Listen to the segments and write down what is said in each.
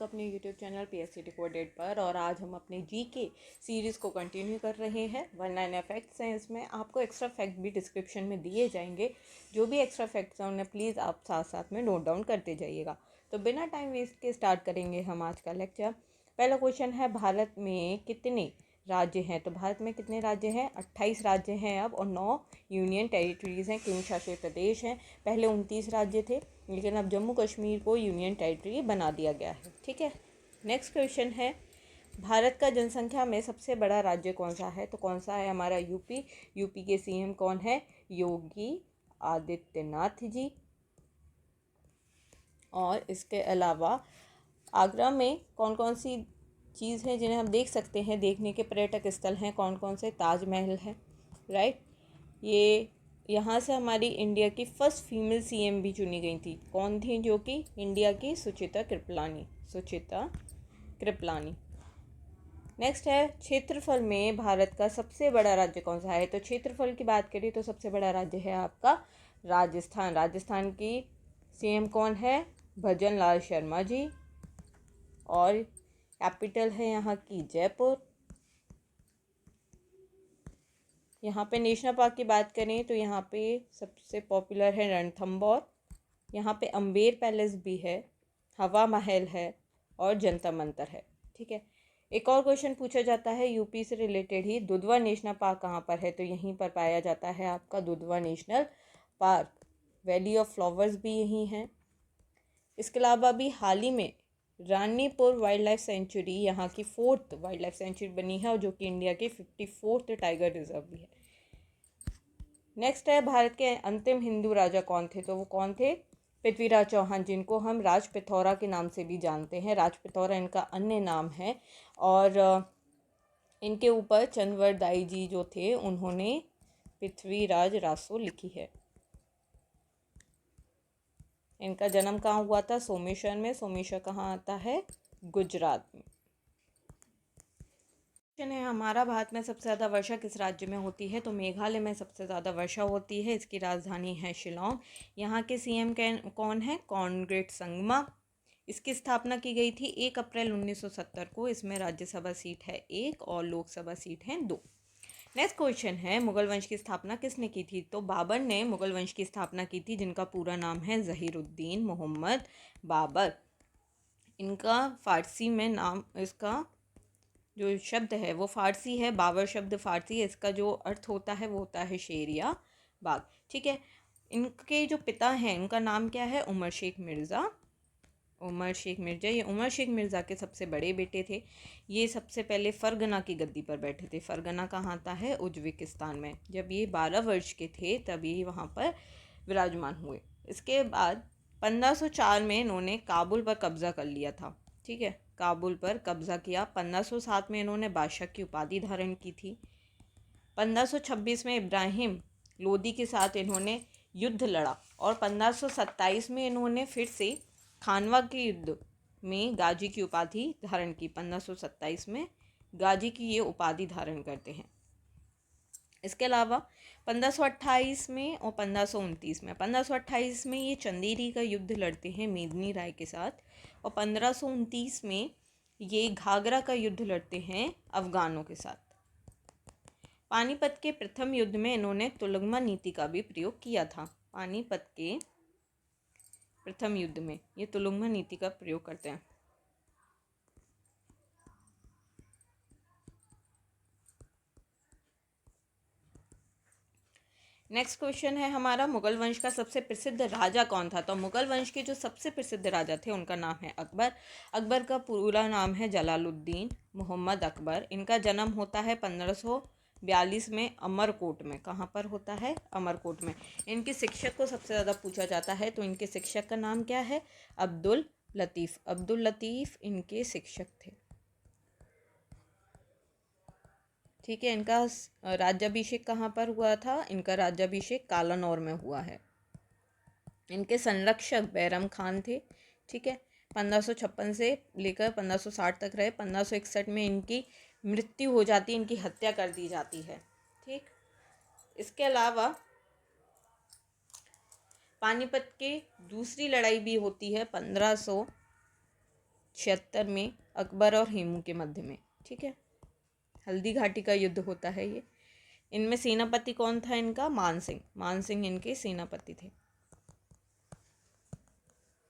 आपका अपने YouTube channel PSC decoded पर। और आज हम अपने जीके सीरीज़ को कंटिन्यू कर रहे हैं। 19 फैक्ट्स हैं, इसमें आपको एक्स्ट्रा फैक्ट भी डिस्क्रिप्शन में दिए जाएंगे। जो भी एक्स्ट्रा फैक्ट्स हैं उन्हें प्लीज़ आप साथ साथ में नोट डाउन करते जाइएगा। तो बिना टाइम वेस्ट के स्टार्ट करेंगे हम आज का लेक्चर। पहला क्वेश्चन है, भारत में कितने राज्य हैं? तो भारत में कितने राज्य हैं? 28 राज्य हैं अब, और 9 यूनियन टेरिटरीज़ हैं, केंद्र शासित प्रदेश हैं। पहले 29 राज्य थे, लेकिन अब जम्मू कश्मीर को यूनियन टेरिटरी बना दिया गया है। ठीक है। नेक्स्ट क्वेश्चन है, भारत का जनसंख्या में सबसे बड़ा राज्य कौन सा है? तो कौन सा है? हमारा यूपी। यूपी के सीएम कौन है? योगी आदित्यनाथ जी। और इसके अलावा आगरा में कौन कौन सी चीज़ है जिन्हें हम देख सकते हैं, देखने के पर्यटक स्थल हैं? कौन कौन से? ताजमहल है, राइट। ये यहाँ से हमारी इंडिया की फर्स्ट फीमेल सीएम भी चुनी गई थी। कौन थी? जो कि इंडिया की सुचिता कृपलानी। नेक्स्ट है, क्षेत्रफल में भारत का सबसे बड़ा राज्य कौन सा है? तो क्षेत्रफल की बात करें तो सबसे बड़ा राज्य है आपका राजस्थान। राजस्थान की सीएम कौन है? भजन लाल शर्मा जी। और कैपिटल है यहाँ की जयपुर। यहाँ पे नेशनल पार्क की बात करें तो यहाँ पे सबसे पॉपुलर है रणथंबोर। यहाँ पे अम्बेर पैलेस भी है, हवा महल है और जंतर मंतर है। ठीक है। एक और क्वेश्चन पूछा जाता है यूपी से रिलेटेड ही, दुधवा नेशनल पार्क कहाँ पर है? तो यहीं पर पाया जाता है आपका Dudhwa national park. Valley of flowers भी यहीं है। इसके अलावा भी हाल ही में रानीपुर वाइल्ड लाइफ सेंचुरी यहाँ की 4th वाइल्ड लाइफ सेंचुरी बनी है, और जो कि इंडिया के 54th टाइगर रिजर्व भी है। नेक्स्ट है, भारत के अंतिम हिंदू राजा कौन थे? तो वो कौन थे? पृथ्वीराज चौहान, जिनको हम राज पिथौरा के नाम से भी जानते हैं। राज पिथौरा इनका अन्य नाम है। और इनके ऊपर चंद्रवरदाई जी जो थे उन्होंने पृथ्वीराज रासो लिखी है। इनका जन्म कहाँ हुआ था? सोमेश्वर में। सोमेश्वर कहाँ आता है? गुजरात में। क्वेश्चन है हमारा, भारत में सबसे ज़्यादा वर्षा किस राज्य में होती है? तो मेघालय में सबसे ज़्यादा वर्षा होती है। इसकी राजधानी है शिलोंग। यहाँ के सीएम कौन है? कॉनग्रेट संगमा। इसकी स्थापना की गई थी 1 अप्रैल 1970 को। इसमें राज्यसभा सीट है 1 और लोकसभा सीट हैं 2। नेक्स्ट क्वेश्चन है, मुगल वंश की स्थापना किसने की थी? तो बाबर ने मुगल वंश की स्थापना की थी, जिनका पूरा नाम है ज़हीरुद्दीन मोहम्मद बाबर। इनका फारसी में नाम, इसका जो शब्द है वो फारसी है। बाबर शब्द फारसी है। इसका जो अर्थ होता है वो होता है शेर या बाग। ठीक है। इनके जो पिता हैं उनका नाम क्या है? उमर शेख मिर्ज़ा। ये उमर शेख मिर्ज़ा के सबसे बड़े बेटे थे। ये सबसे पहले फ़रगना की गद्दी पर बैठे थे। फ़रगना कहाँ आता है? उज्बेकिस्तान में। जब ये 12 वर्ष के थे तब ये वहाँ पर विराजमान हुए। इसके बाद 1504 में इन्होंने काबुल पर कब्ज़ा कर लिया था। ठीक है, काबुल पर कब्ज़ा किया। 1507 में इन्होंने बादशाह की उपाधि धारण की थी। 1526 में इब्राहिम लोदी के साथ इन्होंने युद्ध लड़ा, और 1527 में इन्होंने फिर से खानवा के युद्ध में गाजी की उपाधि धारण की। 1527 में गाजी की ये उपाधि धारण करते हैं। इसके अलावा 1528 में और 1528 में ये चंदेरी का युद्ध लड़ते हैं मेदिनी राय के साथ, और 1529 में ये घाघरा का युद्ध लड़ते हैं अफगानों के साथ। पानीपत के प्रथम युद्ध में इन्होंने तुलगमा नीति का भी प्रयोग किया था। पानीपत के प्रथम युद्ध में ये तुलगमा नीति का प्रयोग करते हैं। नेक्स्ट क्वेश्चन है हमारा, मुगल वंश का सबसे प्रसिद्ध राजा कौन था? तो मुगल वंश के जो सबसे प्रसिद्ध राजा थे उनका नाम है अकबर। अकबर का पूरा नाम है जलालुद्दीन मोहम्मद अकबर। इनका जन्म होता है 1542 में अमरकोट में। कहाँ पर होता है? अमरकोट में। इनके शिक्षक को सबसे ज़्यादा पूछा जाता है, तो इनके शिक्षक का नाम क्या है? अब्दुल लतीफ़ इनके शिक्षक थे। ठीक है। इनका राज्याभिषेक कहाँ पर हुआ था? इनका राज्याभिषेक कालानौर में हुआ है। इनके संरक्षक बैरम खान थे। ठीक है। 1556 से लेकर 1560 तक रहे। 1561 में इनकी मृत्यु हो जाती है, इनकी हत्या कर दी जाती है। ठीक। इसके अलावा पानीपत की दूसरी लड़ाई भी होती है 1500 76 में अकबर और हेमू के मध्य में। ठीक है, हल्दी घाटी का युद्ध होता है ये। इनमें सेनापति कौन था इनका? मान सिंह। मान सिंह इनके सेनापति थे।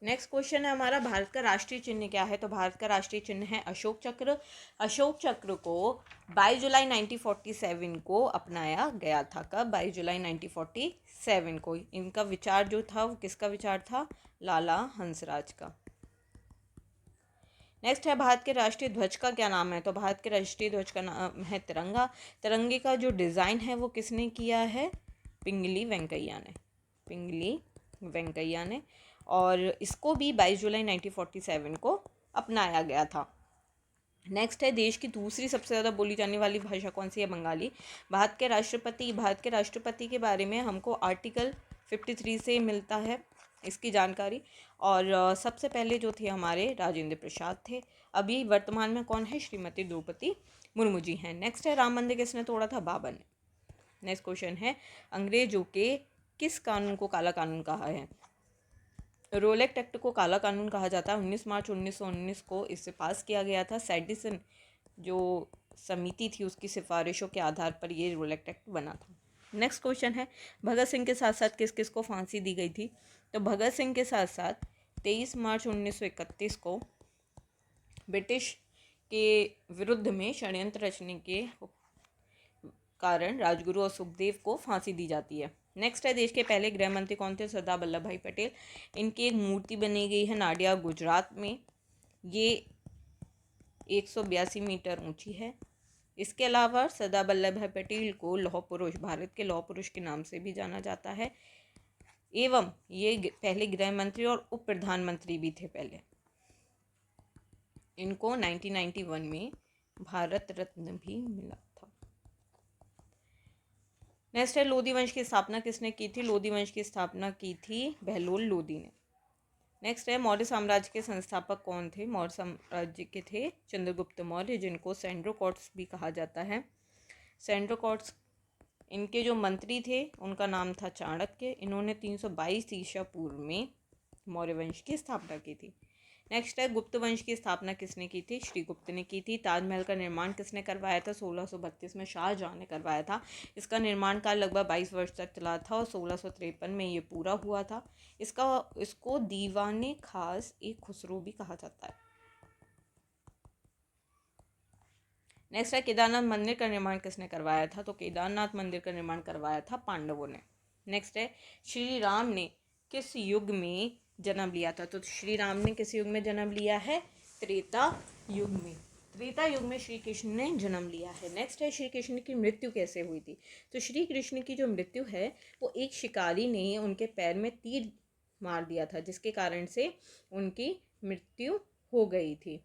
नेक्स्ट क्वेश्चन है हमारा, भारत का राष्ट्रीय चिन्ह क्या है? तो भारत का राष्ट्रीय चिन्ह है अशोक चक्र। अशोक चक्र को 22 जुलाई 1947 को अपनाया गया था। कब? 22 जुलाई 1947 को। इनका विचार जो था वो किसका विचार था? लाला हंसराज का। नेक्स्ट है, भारत के राष्ट्रीय ध्वज का क्या नाम है? तो भारत के राष्ट्रीय ध्वज का नाम है तिरंगा। तिरंगे का जो डिज़ाइन है वो किसने किया है? पिंगली वेंकैया ने। पिंगली वेंकैया ने। और इसको भी 22 जुलाई 1947 को अपनाया गया था। नेक्स्ट है, देश की दूसरी सबसे ज़्यादा बोली जाने वाली भाषा कौन सी है? बंगाली। भारत के राष्ट्रपति के बारे में हमको आर्टिकल 53 से मिलता है इसकी जानकारी। और सबसे पहले जो थे हमारे राजेंद्र प्रसाद थे। अभी वर्तमान में कौन है? श्रीमती द्रौपदी मुर्मू जी हैं। नेक्स्ट है, राम मंदिर किसने तोड़ा था? बाबर ने। नेक्स्ट क्वेश्चन है, अंग्रेजों के किस कानून को काला कानून कहा है? रोलेक्ट एक्ट को काला कानून कहा जाता है। 19 मार्च 1919 को इसे पास किया गया था। सेडिसन जो समिति थी उसकी सिफारिशों के आधार पर ये रोलेक्ट एक्ट बना था। नेक्स्ट क्वेश्चन है, भगत सिंह के साथ साथ किस किस को फांसी दी गई थी? तो भगत सिंह के साथ साथ 23 मार्च 1931 को ब्रिटिश के विरुद्ध में षड्यंत्र रचने के कारण राजगुरु और सुखदेव को फांसी दी जाती है। नेक्स्ट है, देश के पहले गृह मंत्री कौन थे? सरदार वल्लभ भाई पटेल। इनकी एक मूर्ति बनी गई है नाडिया गुजरात में। ये 182 मीटर ऊंची है। इसके अलावा सरदार वल्लभ भाई पटेल को लौह पुरुष, भारत के लौह पुरुष के नाम से भी जाना जाता है। एवं ये पहले गृह मंत्री और उप प्रधानमंत्री भी थे पहले। इनको 1991 में भारत रत्न भी मिला था। नेक्स्ट है, लोधी वंश की स्थापना किसने की थी? लोधी वंश की स्थापना की थी बहलोल लोधी ने। नेक्स्ट है, मौर्य साम्राज्य के संस्थापक कौन थे? मौर्य साम्राज्य के थे चंद्रगुप्त मौर्य, जिनको सेंड्रोकॉट्स भी कहा जाता है। सेंड्रोकॉट्स, इनके जो मंत्री थे उनका नाम था चाणक्य। इन्होंने 322 ईसा पूर्व में मौर्य वंश की स्थापना की थी। नेक्स्ट है, गुप्त वंश की स्थापना किसने की थी? श्रीगुप्त ने की थी। ताजमहल का निर्माण किसने करवाया था? 1632 में शाहजहां ने करवाया था। इसका निर्माण काल लगभग 22 वर्ष तक चला था और 1653 में ये पूरा हुआ था। इसको दीवाने खास एक खुसरो भी कहा जाता है। नेक्स्ट है, केदारनाथ मंदिर का निर्माण किसने करवाया था? तो केदारनाथ मंदिर का निर्माण करवाया था पांडवों ने। नेक्स्ट है, श्री राम ने किस युग में जन्म लिया था? तो श्री राम ने किस युग में जन्म लिया है? त्रेता युग में। त्रेता युग में श्री कृष्ण ने जन्म लिया है। नेक्स्ट है, श्री कृष्ण की मृत्यु कैसे हुई थी? तो श्री कृष्ण की जो मृत्यु है वो एक शिकारी ने उनके पैर में तीर मार दिया था, जिसके कारण से उनकी मृत्यु हो गई थी।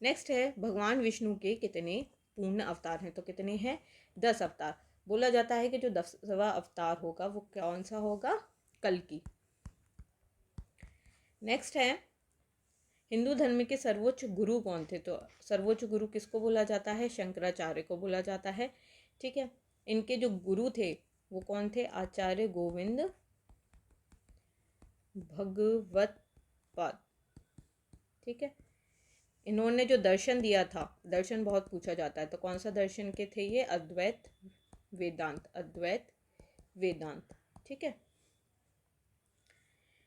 नेक्स्ट है, भगवान विष्णु के कितने पूर्ण अवतार हैं? तो कितने हैं? 10 अवतार। बोला जाता है कि जो 10वां अवतार होगा वो कौन सा होगा? कल्कि। नेक्स्ट है, हिंदू धर्म के सर्वोच्च गुरु कौन थे? तो सर्वोच्च गुरु किसको बोला जाता है? शंकराचार्य को बोला जाता है। ठीक है, इनके जो गुरु थे वो कौन थे? आचार्य गोविंद भगवत पाद। ठीक है, इन्होंने जो दर्शन दिया था, दर्शन बहुत पूछा जाता है, तो कौन सा दर्शन के थे ये? अद्वैत वेदांत। अद्वैत वेदांत। ठीक है।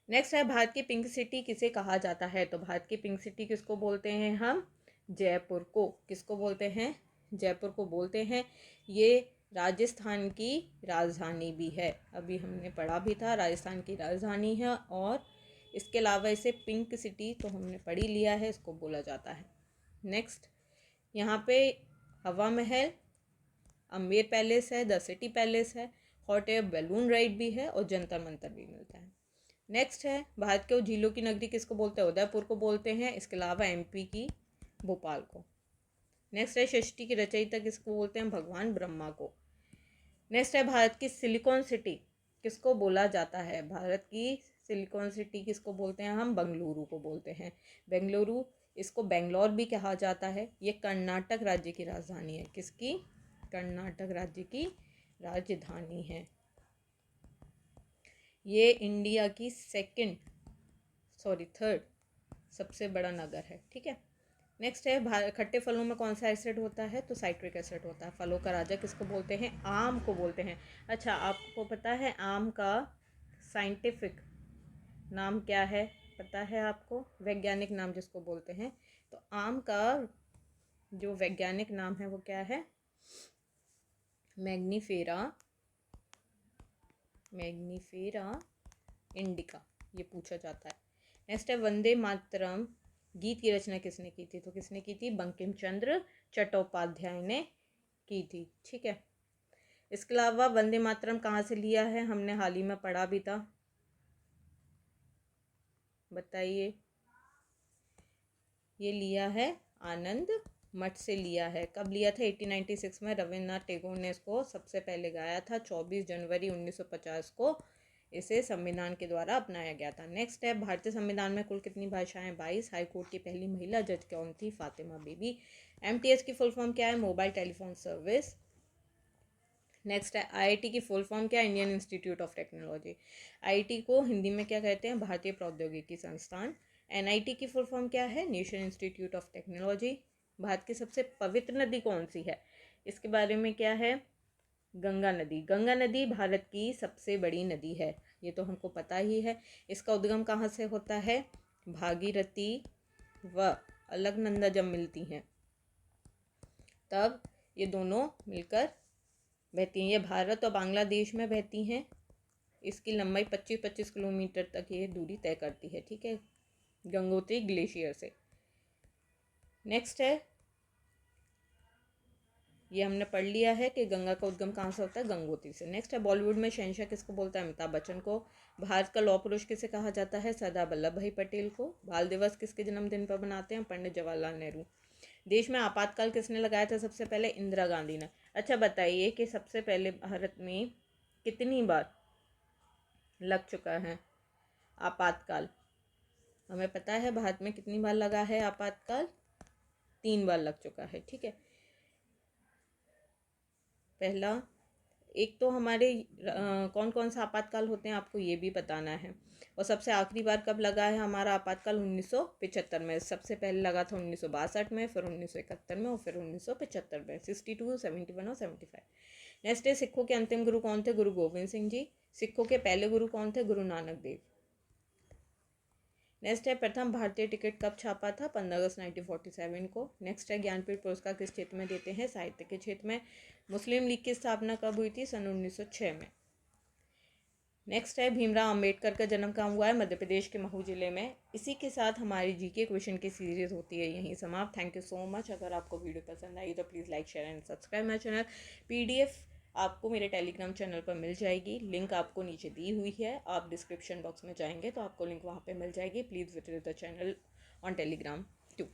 नेक्स्ट है, भारत की पिंक सिटी किसे कहा जाता है? तो भारत की पिंक सिटी किसको बोलते हैं हम? जयपुर को। किसको बोलते हैं? जयपुर को बोलते हैं। ये राजस्थान की राजधानी भी है। अभी हमने पढ़ा भी था, राजस्थान की राजधानी है। और इसके अलावा इसे पिंक सिटी तो हमने पढ़ ही लिया है, इसको बोला जाता है। नेक्स्ट, यहाँ पे हवा महल, अम्बेर पैलेस है, द सिटी पैलेस है, हॉट एयर बैलून राइड भी है और जंतर मंतर भी मिलता है। नेक्स्ट है, भारत के झीलों की नगरी किसको बोलते हैं? उदयपुर को बोलते हैं। इसके अलावा एमपी की भोपाल को। नेक्स्ट है, सृष्टि की रचयिता किसको बोलते हैं? भगवान ब्रह्मा को। नेक्स्ट है, भारत की सिलिकॉन सिटी किसको बोला जाता है? भारत की सिलिकॉन सिटी किसको बोलते हैं हम? बेंगलुरु को बोलते हैं। बेंगलुरु, इसको बेंगलोर भी कहा जाता है। ये कर्नाटक राज्य की राजधानी है। किसकी? कर्नाटक राज्य की राजधानी है। ये इंडिया की थर्ड सबसे बड़ा नगर है, ठीक है। नेक्स्ट है खट्टे फलों में कौन सा एसिड होता है, तो साइट्रिक एसिड होता है। फलों का राजा किसको बोलते हैं, आम को बोलते हैं। अच्छा, आपको पता है आम का साइंटिफिक नाम क्या है, पता है आपको, वैज्ञानिक नाम जिसको बोलते हैं, तो आम का जो वैज्ञानिक नाम है वो क्या है, मैग्नीफेरा इंडिका, ये पूछा जाता है। नेक्स्ट है वंदे मातरम गीत की रचना किसने की थी, तो किसने की थी, बंकिम चंद्र चट्टोपाध्याय ने की थी, ठीक है। इसके अलावा वंदे मातरम कहाँ से लिया है, हमने हाल ही में पढ़ा भी था, बताइए। ये लिया है आनंद मठ से लिया है। कब लिया था, 1896 में रविन्द्रनाथ टैगोर ने इसको सबसे पहले गाया था। 24 जनवरी 1950 को इसे संविधान के द्वारा अपनाया गया था। नेक्स्ट है भारतीय संविधान में कुल कितनी भाषाएं, 22। हाईकोर्ट की पहली महिला जज कौन थी, फातिमा बीबी। MTS की फुल फॉर्म क्या है, मोबाइल टेलीफोन सर्विस। नेक्स्ट है IIT की फुल फॉर्म क्या है, Indian institute of technology. IIT को हिंदी में क्या कहते हैं, भारतीय प्रौद्योगिकी संस्थान। NIT की फुल फॉर्म क्या है, national institute of technology. Bharat की सबसे पवित्र नदी कौन सी है, इसके बारे में क्या है, गंगा नदी। गंगा नदी भारत की सबसे बड़ी नदी है, ये तो हमको पता ही है। इसका उद्गम कहाँ से होता है, भागीरथी व अलकनंदा जब मिलती हैं तब ये दोनों मिलकर बहती हैं। ये भारत और बांग्लादेश में बहती हैं। इसकी लंबाई 25-25 किलोमीटर तक ये दूरी तय करती है, ठीक है, गंगोत्री ग्लेशियर से। नेक्स्ट है, ये हमने पढ़ लिया है कि गंगा का उद्गम कहाँ से होता है, गंगोत्री से। नेक्स्ट है बॉलीवुड में शहंशाह किसको बोलता है, अमिताभ बच्चन को। भारत का लौह पुरुष किसे कहा जाता है, सरदार वल्लभ भाई पटेल को। बाल दिवस किसके जन्मदिन पर बनाते हैं, पंडित जवाहरलाल नेहरू। देश में आपातकाल किसने लगाया था सबसे पहले, इंदिरा गांधी ने। अच्छा बताइए कि सबसे पहले भारत में कितनी बार लग चुका है आपातकाल, हमें पता है भारत में कितनी बार लगा है आपातकाल, 3 बार लग चुका है, ठीक है। पहला, एक तो हमारे कौन कौन सा आपातकाल होते हैं आपको ये भी बताना है। और सबसे आखिरी बार कब लगा है हमारा आपातकाल, 1975 में। सबसे पहले लगा था 1962 में, फिर 1971 में और फिर 1975 में, 62, 71 और 75। नेक्स्ट है सिखों के अंतिम गुरु कौन थे, गुरु गोविंद सिंह जी। सिखों के पहले गुरु कौन थे, गुरु नानक देव। नेक्स्ट है प्रथम भारतीय टिकट कब छापा था, 15 अगस्त 1947 को। नेक्स्ट है ज्ञानपीठ पुरस्कार किस क्षेत्र में देते हैं, साहित्य के क्षेत्र में। मुस्लिम लीग की स्थापना कब हुई थी, सन 1906 में। नेक्स्ट है भीमराव अंबेडकर का जन्म कहाँ हुआ है, मध्य प्रदेश के महू जिले में। इसी के साथ हमारी जीके क्वेश्चन की सीरीज होती है यहीं समाप्त। Thank you so much. अगर आपको वीडियो पसंद आई तो please like share and subscribe my channel. PDF आपको मेरे टेलीग्राम चैनल पर मिल जाएगी, लिंक आपको नीचे दी हुई है। आप डिस्क्रिप्शन बॉक्स में जाएंगे तो आपको लिंक वहाँ पे मिल जाएगी। Please visit the channel on Telegram to.